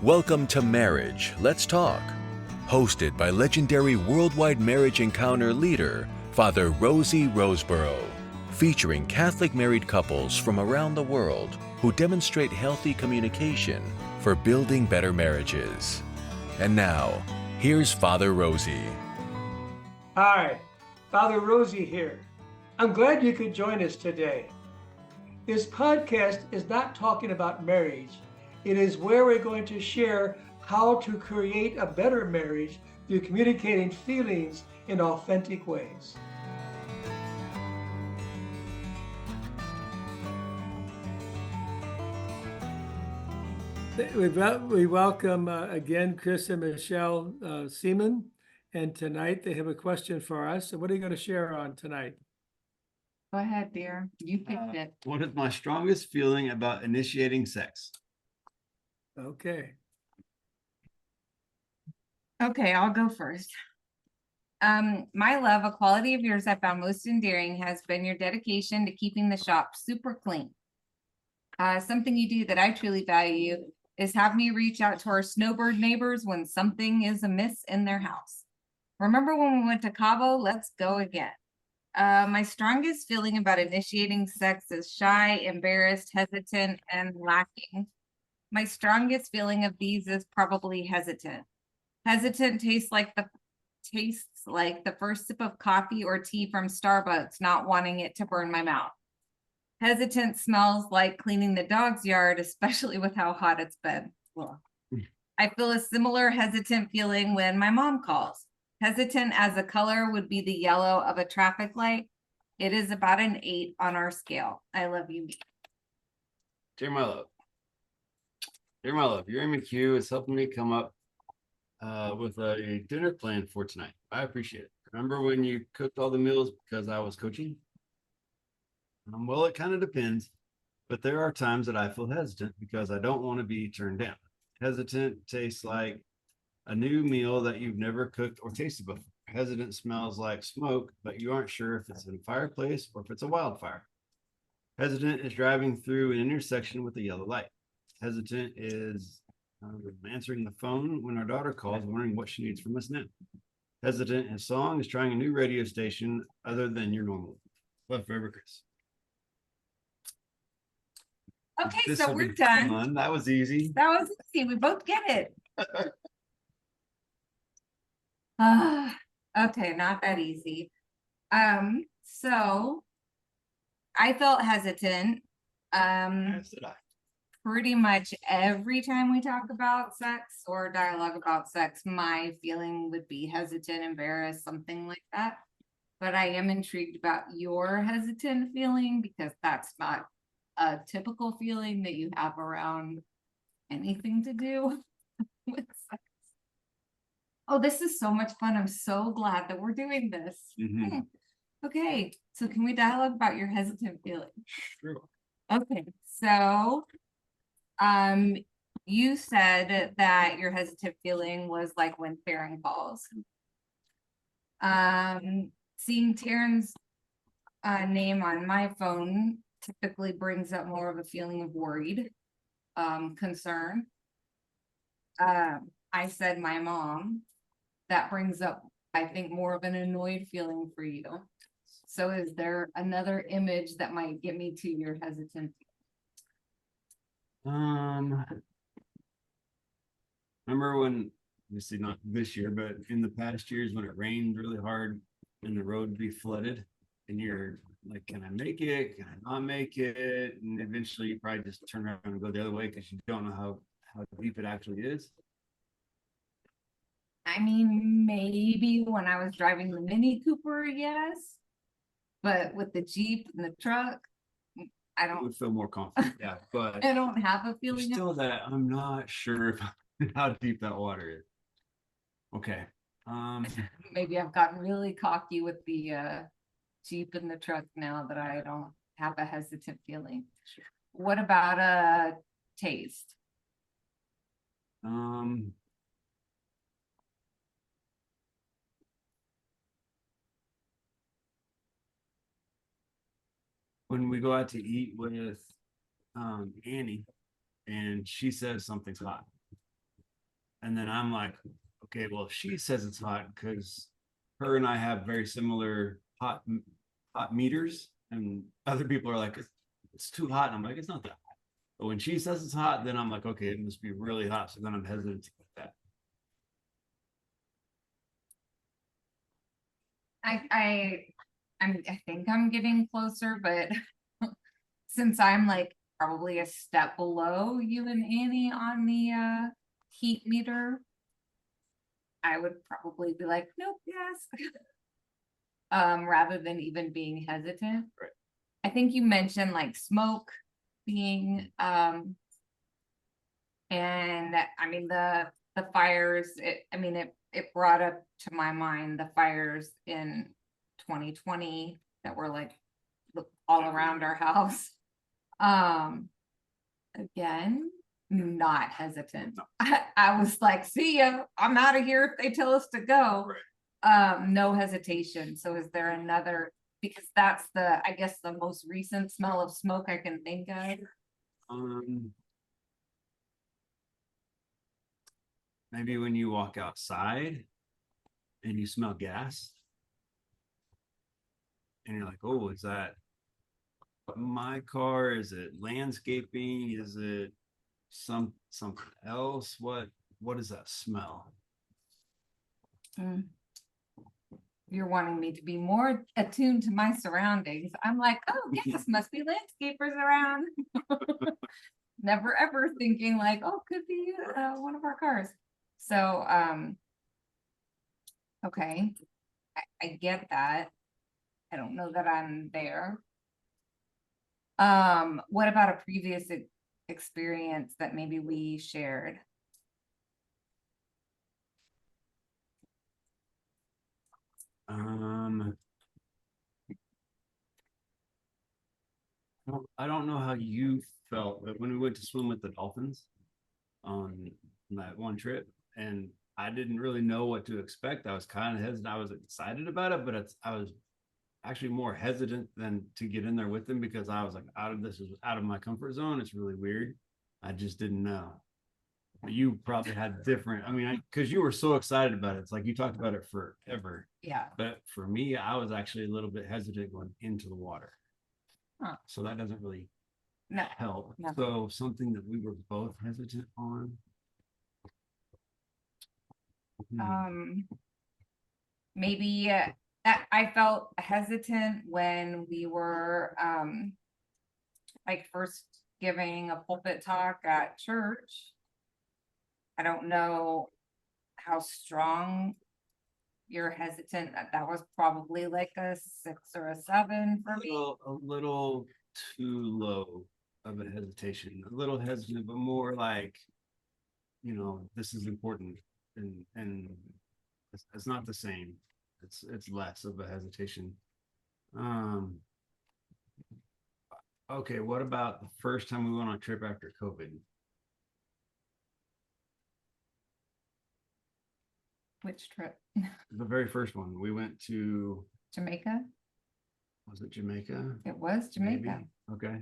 Welcome to Marriage, Let's Talk, hosted by legendary worldwide marriage encounter leader, Father Rosy Rosebrough, featuring Catholic married couples from around the world who demonstrate healthy communication for building better marriages. And now, here's Father Rosy. Hi, Father Rosy here. I'm glad you could join us today. This podcast is not talking about marriage. It is where we're going to share how to create a better marriage through communicating feelings in authentic ways. We welcome again Chris and Michelle Seaman, and tonight they have a question for us. So what are you going to share on tonight? Go ahead, dear. You picked it. What is my strongest feeling about initiating sex? Okay. Okay, I'll go first. My love, a quality of yours I found most endearing has been your dedication to keeping the shop super clean. Something you do that I truly value is have me reach out to our snowbird neighbors when something is amiss in their house. Remember when we went to Cabo? Let's go again. My strongest feeling about initiating sex is shy, embarrassed, hesitant, and lacking. My strongest feeling of these is probably hesitant. Hesitant tastes like the first sip of coffee or tea from Starbucks, not wanting it to burn my mouth. Hesitant smells like cleaning the dog's yard, especially with how hot it's been. Ugh. I feel a similar hesitant feeling when my mom calls. Hesitant as a color would be the yellow of a traffic light. It is about an 8 on our scale. I love you, me. Dear my love. Dear my love, your MQ is helping me come up with a dinner plan for tonight. I appreciate it. Remember when you cooked all the meals because I was coaching? Well, it kind of depends, but there are times that I feel hesitant because I don't want to be turned down. Hesitant tastes like a new meal that you've never cooked or tasted before. Hesitant smells like smoke, but you aren't sure if it's a fireplace or if it's a wildfire. Hesitant is driving through an intersection with a yellow light. Hesitant is answering the phone when our daughter calls, wondering what she needs from us now. Hesitant in song is trying a new radio station other than your normal. Love forever, Chris. Okay, This so will we're be done. fun. That was easy. That was easy. We both get it. Okay, not that easy. So I felt hesitant. As did I. Pretty much every time we talk about sex or dialogue about sex, my feeling would be hesitant, embarrassed, something like that. But I am intrigued about your hesitant feeling because that's not a typical feeling that you have around anything to do with sex. Oh, this is so much fun. I'm so glad that we're doing this. Mm-hmm. Okay, so can we dialogue about your hesitant feeling? Sure. Okay, so you said that your hesitant feeling was like when Farron calls. Seeing Taryn's name on my phone typically brings up more of a feeling of worried, concern. I said my mom. That brings up, I think, more of an annoyed feeling for you. So is there another image that might get me to your hesitant? Remember when, obviously not this year, but in the past years when it rained really hard and the road would be flooded and you're like, can I make it? Can I not make it? And eventually you probably just turn around and go the other way because you don't know how deep it actually is. I mean, maybe when I was driving the Mini Cooper, yes. But with the Jeep and the truck, I would feel more confident. Yeah, but I don't have a feeling. Still that I'm not sure how deep that water is. Okay. Maybe I've gotten really cocky with the Jeep and the truck now that I don't have a hesitant feeling. Sure. What about a taste? When we go out to eat with Annie, and she says something's hot. And then I'm like, okay, well, if she says it's hot, because her and I have very similar hot meters, and other people are like, it's too hot. And I'm like, it's not that hot. But when she says it's hot, then I'm like, okay, it must be really hot. So then I'm hesitant to get that. I think I'm getting closer, but since I'm like probably a step below you and Annie on the heat meter, I would probably be like, nope, yes. Rather than even being hesitant. Right. I think you mentioned like smoke being and I mean the fires, it brought up to my mind the fires in 2020 that were like all around our house. Again, not hesitant. I was like, see ya, I'm out of here if they tell us to go. Right. No hesitation. So is there another, because that's I guess the most recent smell of smoke I can think of. Maybe when you walk outside and you smell gas and you're like, oh, is that my car? Is it landscaping? Is it something else? What is that smell? You're wanting me to be more attuned to my surroundings. I'm like, oh, yes, must be landscapers around. Never ever thinking like, oh, could be one of our cars. So, okay, I get that. I don't know that I'm there. What about a previous experience that maybe we shared? I don't know how you felt, but when we went to swim with the dolphins on that one trip, and I didn't really know what to expect. I was kind of hesitant. I was excited about it, but I was actually more hesitant than to get in there with them because I was like, this is out of my comfort zone. It's really weird. I just didn't know. You probably had different. I mean, because you were so excited about it. It's like you talked about it forever. Yeah. But for me, I was actually a little bit hesitant going into the water. Huh. So that doesn't really No. help. No. So something that we were both hesitant on. Maybe I felt hesitant when we were like first giving a pulpit talk at church. I don't know how strong you're hesitant. That was probably like a 6 or a 7 for me. A little too low of a hesitation. A little hesitant, but more like, this is important, and it's not the same. It's less of a hesitation. Okay, what about the first time we went on a trip after COVID? Which trip? The very first one. We went to Jamaica. Was it Jamaica? It was Jamaica. Maybe? Okay.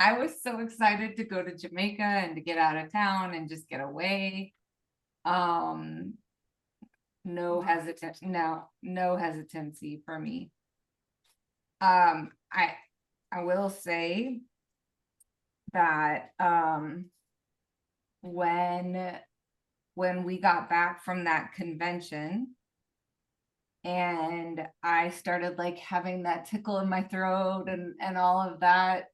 I was so excited to go to Jamaica and to get out of town and just get away. No hesitancy for me. I will say that when we got back from that convention and I started like having that tickle in my throat and all of that,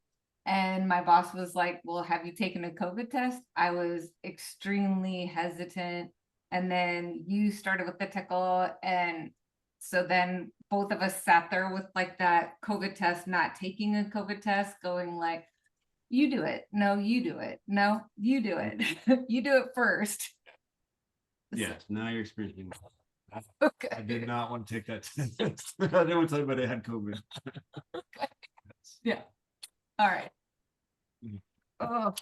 and my boss was like, well, have you taken a COVID test? I was extremely hesitant. And then you started with the tickle, and so then both of us sat there with like that COVID test, not taking a COVID test, going like, you do it. No, you do it. No, you do it. You do it first. Yes, now you're experiencing. Okay. I did not want to take that test. I didn't want to tell anybody I had COVID. Okay. Yeah. All right. Oh.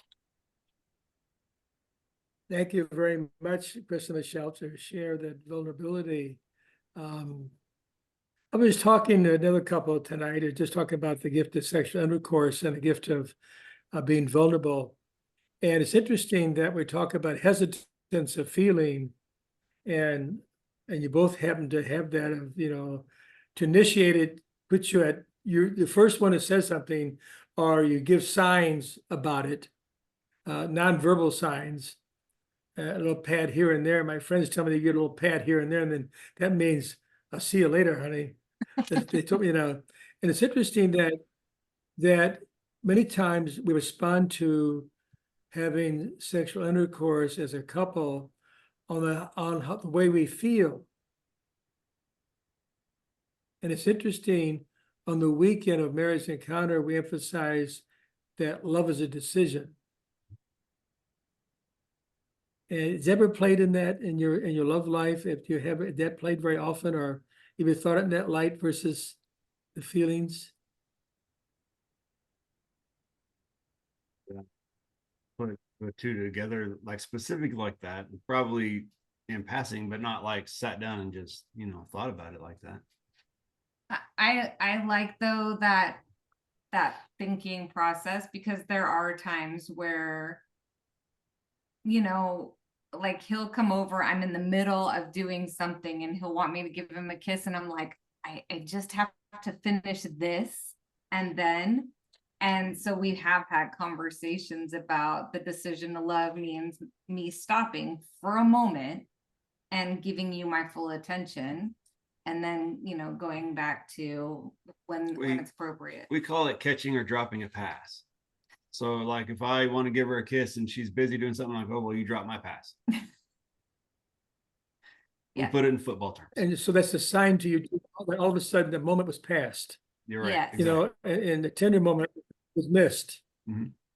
Thank you very much, Chris and Michelle, to share that vulnerability. I was talking to another couple tonight, who just talking about the gift of sexual intercourse and the gift of being vulnerable. And it's interesting that we talk about hesitance of feeling, and you both happen to have that of, to initiate it, puts you at you're the first one that says something, or you give signs about it, nonverbal signs, a little pat here and there. My friends tell me they get a little pat here and there, and then that means I'll see you later, honey. They told me, and it's interesting that many times we respond to having sexual intercourse as a couple on the way we feel. And it's interesting, on the weekend of Marriage Encounter, we emphasize that love is a decision. And it's ever played in that in your love life? If you have that played very often, or have you thought it in that light versus the feelings? Put two together, like specific like that, probably in passing, but not like sat down and just, thought about it like that. I like though that thinking process, because there are times where, like he'll come over, I'm in the middle of doing something and he'll want me to give him a kiss, and I'm like, I just have to finish this, and so we have had conversations about the decision to love means me stopping for a moment and giving you my full attention, and then going back to when it's appropriate. We call it catching or dropping a pass. So like if I want to give her a kiss and she's busy doing something, like, oh, well, you dropped my pass. We put it in football terms. And so that's a sign to you that all of a sudden the moment was passed. You're right. Yes. Exactly. And the tender moment was missed,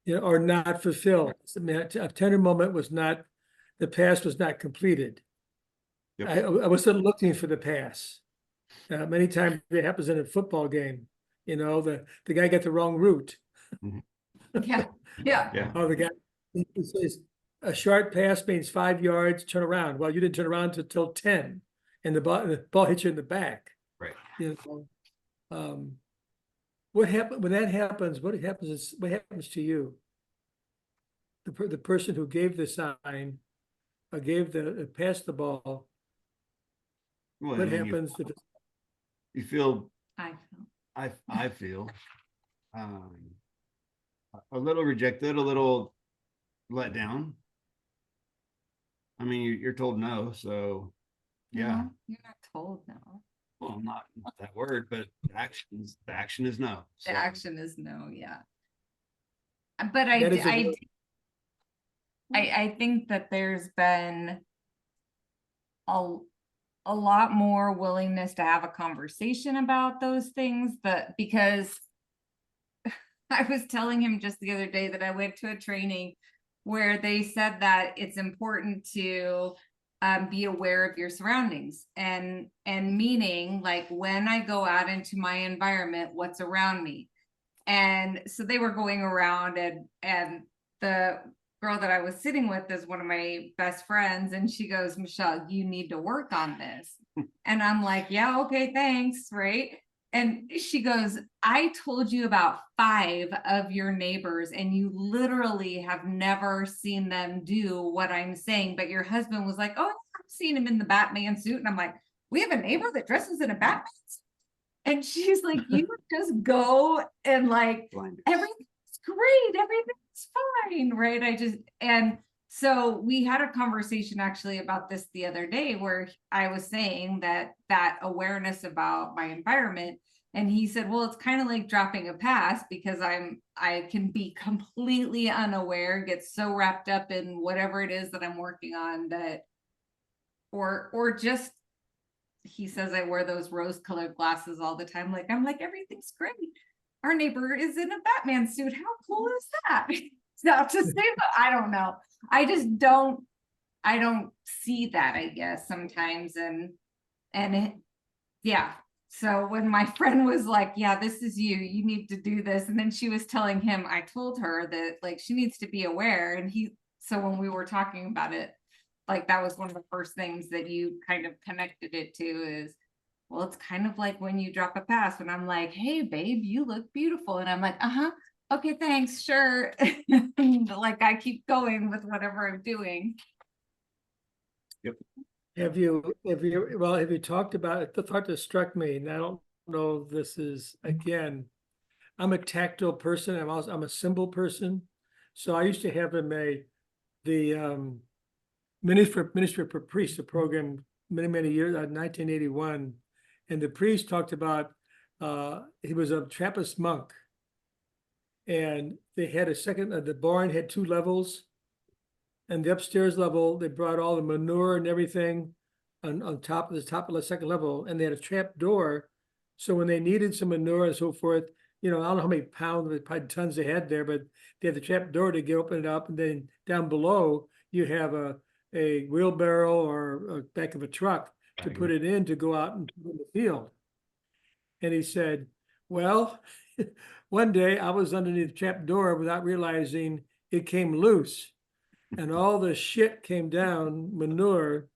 or not fulfilled. A tender moment was not, the pass was not completed. Yep. I wasn't looking for the pass. Many times it happens in a football game. The guy got the wrong route. Yeah. Oh, the guy, he says a short pass means 5 yards, turn around. Well, you didn't turn around until 10, and the ball hit you in the back. Right. What happens when that happens? What happens to you? The person who gave the sign, or gave passed the ball. Well, what happens? You feel. I feel. A little rejected, a little let down. I mean, you're told no, so yeah. No, you're not told no. Well, not that word, but the action is no. So. The action is no, yeah. But I think that there's been a lot more willingness to have a conversation about those things, because I was telling him just the other day that I went to a training where they said that it's important to be aware of your surroundings, and meaning like when I go out into my environment, what's around me. And so they were going around, and the girl that I was sitting with is one of my best friends, and she goes, Michelle, you need to work on this. And I'm like, yeah, okay, thanks, right? And she goes, I told you about 5 of your neighbors, and you literally have never seen them do what I'm saying. But your husband was like, oh, I've seen him in the Batman suit. And I'm like, we have a neighbor that dresses in a Batman suit? And she's like, you just go and like, everything's great, everything's fine, right? And so we had a conversation actually about this the other day, where I was saying that awareness about my environment, and he said, well, it's kind of like dropping a pass, because I can be completely unaware, get so wrapped up in whatever it is that I'm working on, that or just, he says I wear those rose-colored glasses all the time. Like, I'm like, everything's great. Our neighbor is in a Batman suit. How cool is that? Not to say that, I don't know. I just don't see that, I guess, sometimes. Yeah. So when my friend was like, yeah, this is you need to do this. And then she was telling him, I told her that like, she needs to be aware. And so when we were talking about it, like that was one of the first things that you kind of connected it to, is Well, it's kind of like when you drop a pass when I'm like, hey, babe, you look beautiful. And I'm like, uh-huh. Okay, thanks. Sure. Like I keep going with whatever I'm doing. Have you talked about it? The thought that struck me, and I don't know if this is, again, I'm a tactile person. I'm a symbol person. So I used to have the Ministry for Priests, a program many years, 1981. And the priest talked about, he was a Trappist monk. And they had the barn had 2 levels. And the upstairs level, they brought all the manure and everything on top of the second level, and they had a trap door. So when they needed some manure and so forth, I don't know how many pounds, probably tons they had there, but they had the trap door to get open it up, and then down below you have a wheelbarrow or a back of a truck to put it in to go out and put in the field. And he said, well, one day I was underneath the trap door without realizing it came loose. And all the shit came down, manure,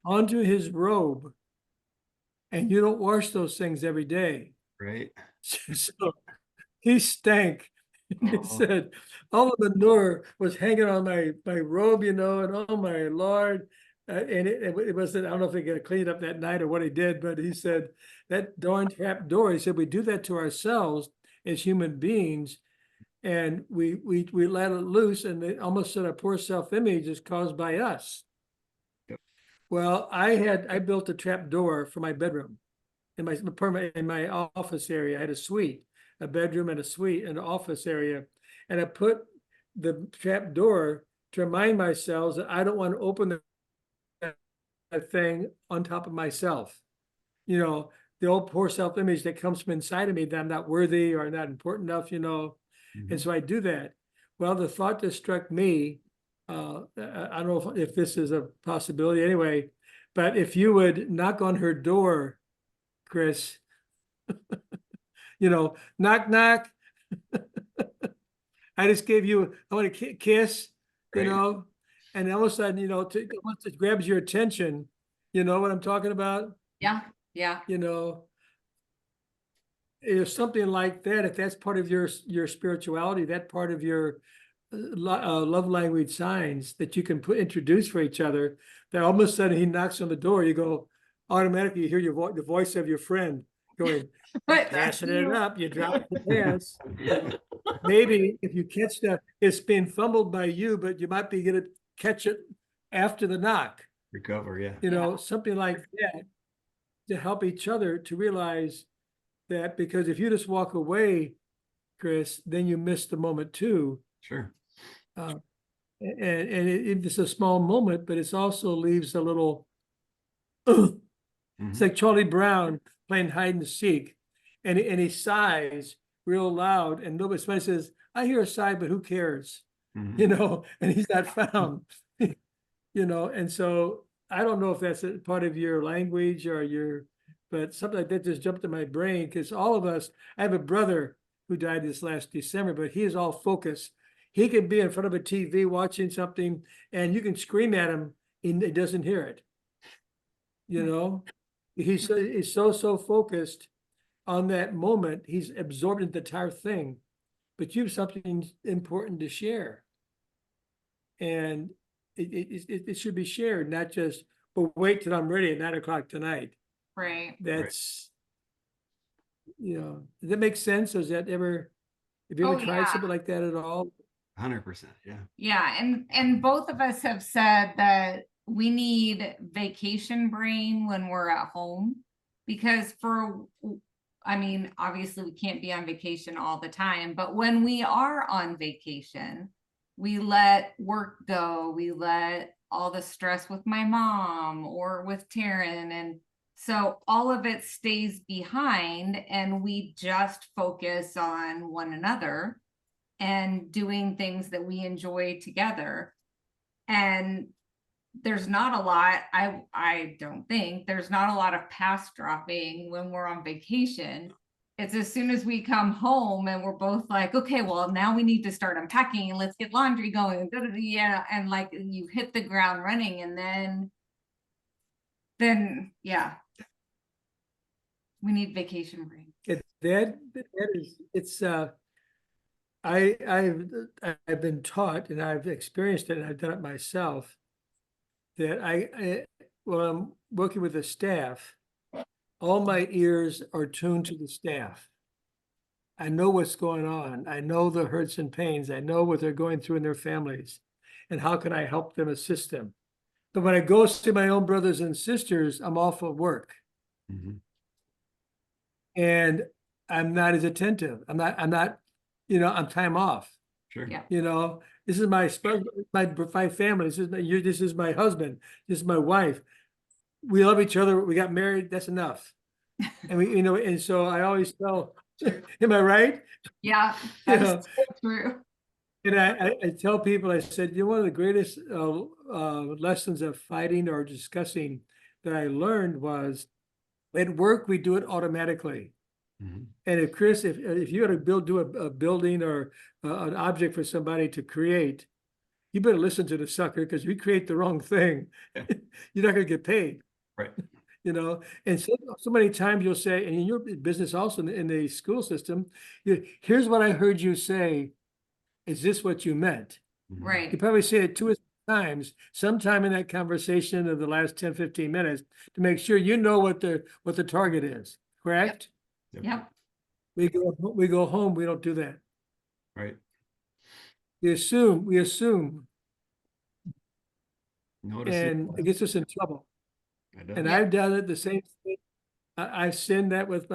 onto his robe. And you don't wash those things every day. Right. So he stank. And he Oh. said, all of the manure was hanging on my robe, and oh my Lord. And it wasn't, I don't know if he got cleaned up that night or what he did, but he said, that darn trap door, he said, we do that to ourselves as human beings. And we let it loose, and it almost said our poor self-image is caused by us. Yep. Well, I built a trap door for my bedroom in my office area. I had a suite, a bedroom and a suite and an office area. And I put the trap door to remind myself that I don't want to open that thing on top of myself. The old poor self-image that comes from inside of me that I'm not worthy or not important enough, And so I do that. Well, the thought that struck me, I don't know if this is a possibility anyway, but if you would knock on her door, Chris, knock, knock. I just gave you, I want to kiss, Right. and all of a sudden, once it grabs your attention, you know what I'm talking about? Yeah. Yeah. If something like that, if that's part of your spirituality, that part of your love language signs that you can introduce for each other, that all of a sudden he knocks on the door, you go, automatically you hear the voice of your friend going, Right, passing that's it you. up, you drop the pass. Maybe if you catch it's being fumbled by you, but you might be gonna catch it after the knock, Recover, yeah. Yeah. something like that, to help each other to realize that, because if you just walk away, Chris, then you miss the moment too. Sure. And it's a small moment, but it also leaves a little, it's like Charlie Brown playing hide and seek, and he sighs real loud, and somebody says, I hear a sigh, but who cares? Mhm. And he's not found. And so I don't know if that's a part of your language but something like that just jumped in my brain, because all of us, I have a brother who died this last December, but he is all focus. He can be in front of a TV watching something, and you can scream at him, and he doesn't hear it. He's so focused on that moment, he's absorbed into the entire thing. But you have something important to share, and it should be shared, not just, but wait till I'm ready at 9 o'clock tonight. Right. That's, does that make sense? Have you ever tried something like that at all? 100%. Yeah. Yeah. And both of us have said that we need vacation brain when we're at home, because obviously we can't be on vacation all the time, but when we are on vacation, we let work go. We let all the stress with my mom or with Taryn. And so all of it stays behind, and we just focus on one another and doing things that we enjoy together. And there's not a lot, I don't think there's not a lot of pass dropping when we're on vacation. It's as soon as we come home and we're both like, okay, well, now we need to start unpacking and let's get laundry going. Yeah. And like you hit the ground running, and then yeah. We need vacation brain. That is, it's, I've been taught and I've experienced it and I've done it myself, that when I'm working with the staff, all my ears are tuned to the staff. I know what's going on. I know the hurts and pains. I know what they're going through in their families. And how can I help them, assist them? But when I go see my own brothers and sisters, I'm off of work. Mhm. And I'm not as attentive. I'm not, I'm time off. Sure. Yeah. This is my my family. This is my husband. This is my wife. We love each other. We got married. That's enough. And and so I always tell, am I right? Yeah, You that is know, so true. and I tell people, I said, one of the greatest lessons of fighting or discussing that I learned was at work, we do it automatically. Mhm. And if you got to do a building or an object for somebody to create, you better listen to the sucker, because if you create the wrong thing, Yeah. you're not going to get paid. Right. And so many times you'll say, and in your business also in the school system, here's what I heard you say. Is this what you meant? Mhm. You Right. probably say it 2 or 3 times, sometime in that conversation of the last 10, 15 minutes, to make sure you know what the target is, correct? Yep. We go home, we don't do that. Right. We assume, Notice and it gets us in trouble. And Yeah. I've done it the same thing. I've seen that with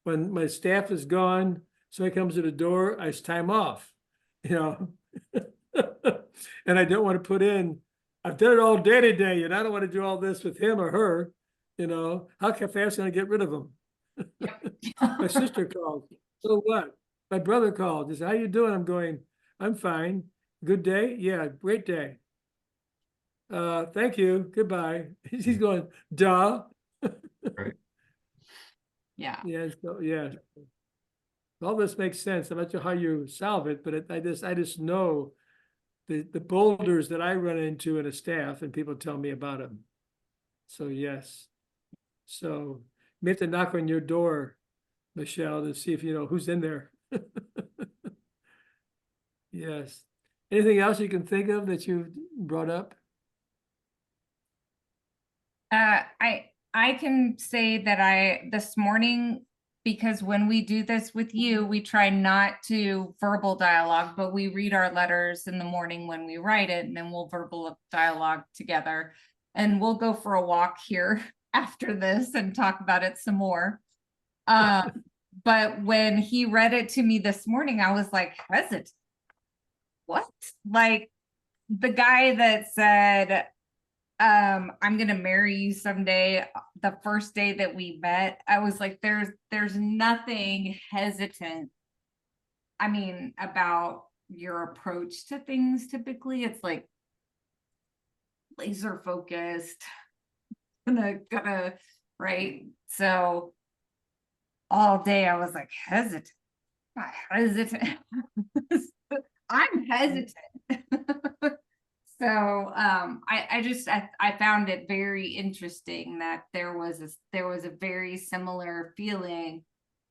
when my staff is gone, somebody comes to the door, it's time off, you know. And I don't want to put in, I've done it all day today, and I don't want to do all this with him or her, how fast can I get rid of them? My sister called, so what? My brother called, he said, how you doing? I'm going, I'm fine. Good day? Yeah, great day. Thank you, goodbye. He's going, duh. Right. Yeah. Yeah. All this makes sense. I'm not sure how you solve it, but I just know the boulders that I run into in a staff, and people tell me about them. So yes. So we have to knock on your door, Michelle, to see if you know who's in there. Yes. Anything else you can think of that you brought up? I can say that this morning, because when we do this with you, we try not to verbal dialogue, but we read our letters in the morning when we write it, and then we'll verbal dialogue together. And we'll go for a walk here after this and talk about it some more. But when he read it to me this morning, I was like, hesitant. What? Like the guy that said, I'm gonna marry you someday, the first day that we met, I was like, there's nothing hesitant, I mean, about your approach to things. Typically it's like laser focused, gonna right. So all day I was like hesitant. I'm hesitant. So I found it very interesting that there was a very similar feeling,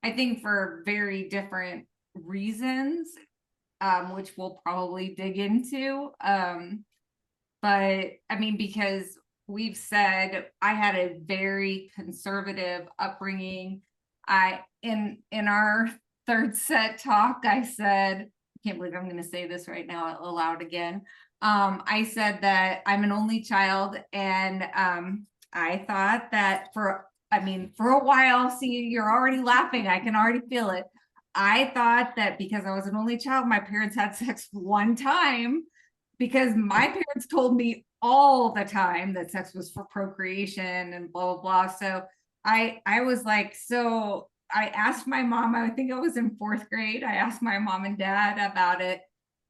I think for very different reasons, which we'll probably dig into. But I mean, because we've said I had a very conservative upbringing. In our third set talk, I said, I can't believe I'm going to say this right now aloud again. I said that I'm an only child, and I thought that for a while, see, you're already laughing, I can already feel it. I thought that because I was an only child, my parents had sex one time, because my parents told me all the time that sex was for procreation and blah, blah, blah. So I was like, so I asked my mom, I think I was in 4th grade. I asked my mom and dad about it.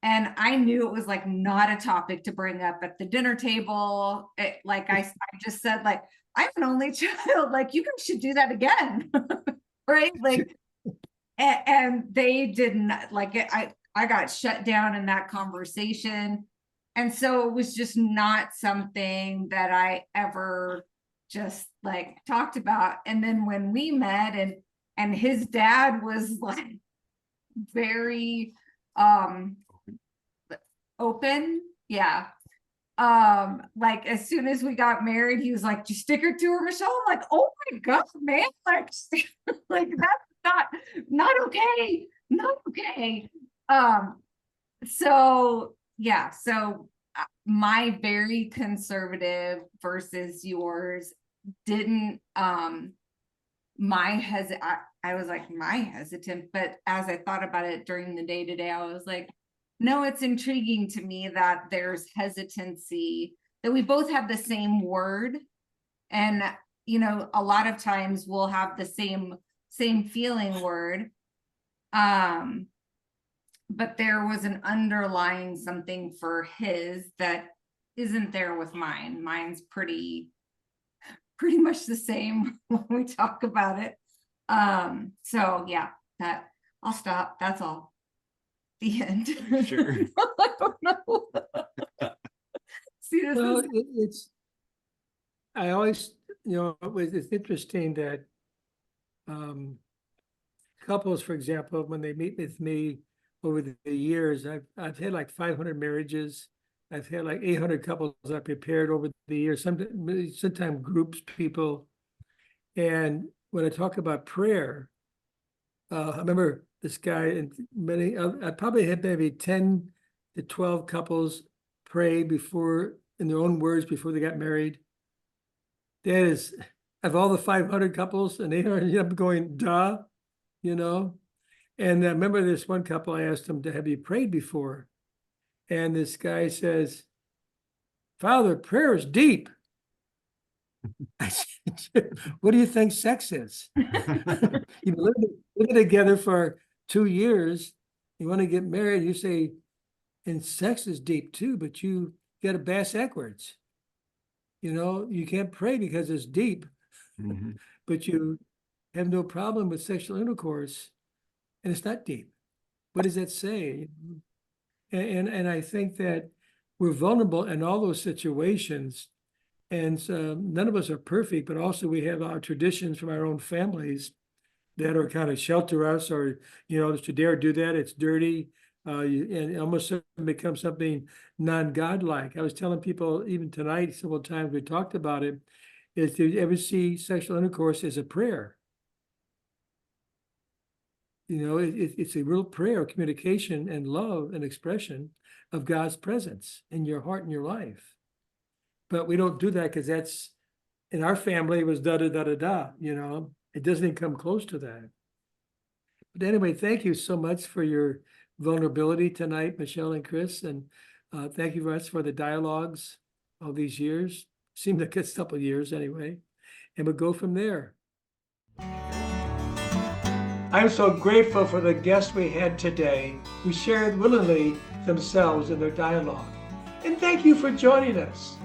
And I knew it was like not a topic to bring up at the dinner table. I just said, like, I'm an only child, like you should do that again. Right. Like, and they didn't like it. I got shut down in that conversation. And so it was just not something that I ever just like talked about. And then when we met and his dad was like very open. Yeah. Like as soon as we got married, he was like, "Just stick her to her, Michelle." I'm like, "Oh my God, man, like, like that's not okay. Not okay." So yeah, so my very conservative versus yours didn't I was like my hesitant, but as I thought about it during the day to day, I was like, no, it's intriguing to me that there's hesitancy, that we both have the same word. And, you know, a lot of times we'll have the same feeling word. But there was an underlying something for his that isn't there with mine. Mine's pretty much the same when we talk about it. So yeah, that I'll stop. That's all. The end. Sure. I don't know. See, this Well, is I always, it's interesting that couples, for example, when they meet with me over the years, I've had like 500 marriages. I've had like 800 couples I prepared over the years, sometimes groups, people. And when I talk about prayer, I remember this guy and I probably had maybe 10 to 12 couples pray before, in their own words, before they got married. That is, of all the 500 couples, and they ended up going, duh, you know? And I remember this one couple, I asked him, have you prayed before? And this guy says, "Father, prayer is deep." I said, "What do you think sex is?" You've been living together for 2 years. You want to get married. You say, and sex is deep too, but you got to bass backwards. You know, you can't pray because it's deep, but you have no problem with sexual intercourse, and it's not deep. What does that say? And I think that we're vulnerable in all those situations. And so none of us are perfect, but also we have our traditions from our own families that are kind of shelter us, or, to dare do that, it's dirty. And it almost becomes something non-godlike. I was telling people even tonight, several times we talked about it, is do you ever see sexual intercourse as a prayer? It's a real prayer, communication and love and expression of God's presence in your heart and your life. But we don't do that because that's, in our family, it was da-da-da-da-da, It doesn't even come close to that. But anyway, thank you so much for your vulnerability tonight, Michelle and Chris. And thank you very much for the dialogues all these years. Seemed like it's a couple of years anyway. And we'll go from there. I'm so grateful for the guests we had today who shared willingly themselves in their dialogue. And thank you for joining us.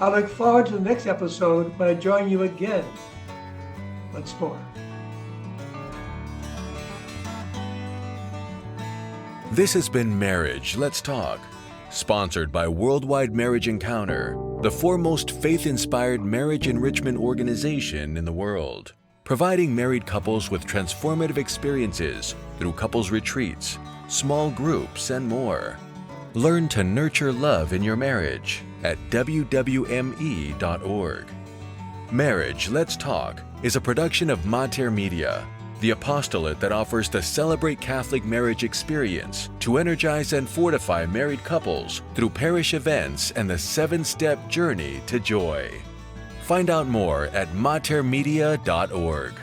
I look forward to the next episode when I join you again once more. This has been Marriage, Let's Talk, sponsored by Worldwide Marriage Encounter, the foremost faith-inspired marriage enrichment organization in the world, providing married couples with transformative experiences through couples retreats, small groups, and more. Learn to nurture love in your marriage at wwme.org. Marriage, Let's Talk is a production of Mater Media, the apostolate that offers the Celebrate Catholic Marriage experience to energize and fortify married couples through parish events and the 7-step journey to joy. Find out more at matermedia.org.